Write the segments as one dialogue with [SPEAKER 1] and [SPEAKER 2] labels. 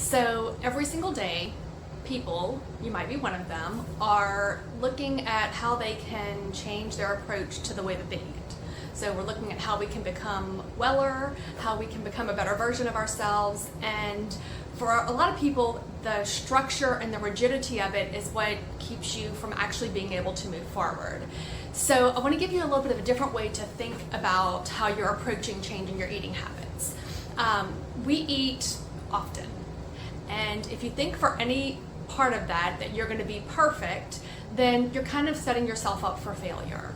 [SPEAKER 1] So every single day, people, you might be one of them, are looking at how they can change their approach to the way that they eat. So we're looking at how we can become weller, how we can become a better version of ourselves, and for a lot of people, the structure and the rigidity of it is what keeps you from actually being able to move forward. So I want to give you a little bit of a different way to think about how you're approaching changing your eating habits. We eat often, and if you think for any part of that you're going to be perfect, then you're kind of setting yourself up for failure.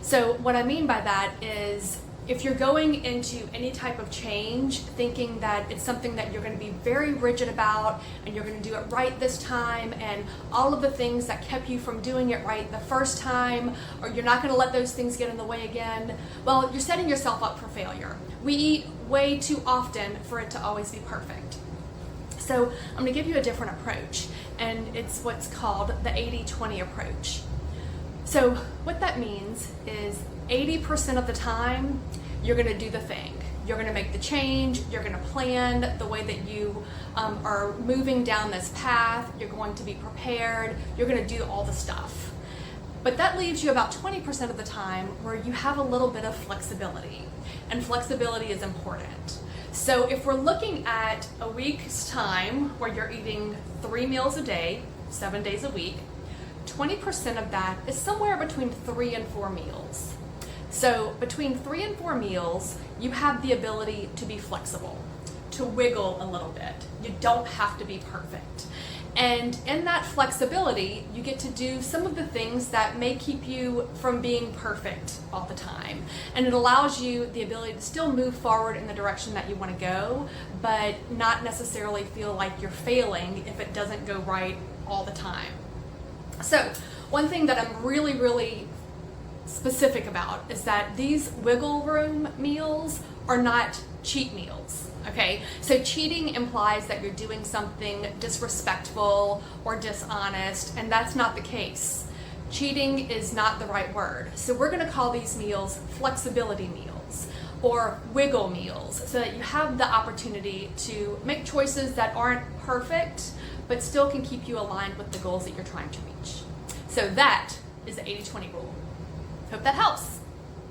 [SPEAKER 1] So what I mean by that is, if you're going into any type of change thinking that it's something that you're going to be very rigid about and you're going to do it right this time, and all of the things that kept you from doing it right the first time, or you're not going to let those things get in the way again, well, you're setting yourself up for failure. We eat way too often for it to always be perfect. So I'm going to give you a different approach, and it's what's called the 80-20 approach. So what that means is 80% of the time, you're going to do the thing. You're going to make the change. You're going to plan the way that you are moving down this path. You're going to be prepared. You're going to do all the stuff. But that leaves you about 20% of the time where you have a little bit of flexibility. And flexibility is important. So if we're looking at a week's time where you're eating 3 meals a day, 7 days a week, 20% of that is somewhere between 3 and 4 meals. So between 3 and 4 meals, you have the ability to be flexible, to wiggle a little bit. You don't have to be perfect. And in that flexibility, you get to do some of the things that may keep you from being perfect all the time. And it allows you the ability to still move forward in the direction that you want to go, but not necessarily feel like you're failing if it doesn't go right all the time. So one thing that I'm really specific about is that these wiggle room meals are not cheat meals. Okay, so cheating implies that you're doing something disrespectful or dishonest, and that's not the case. Cheating is not the right word. So we're going to call these meals flexibility meals or wiggle meals, so that you have the opportunity to make choices that aren't perfect but still can keep you aligned with the goals that you're trying to reach. So that is the 80-20 rule. Hope that helps.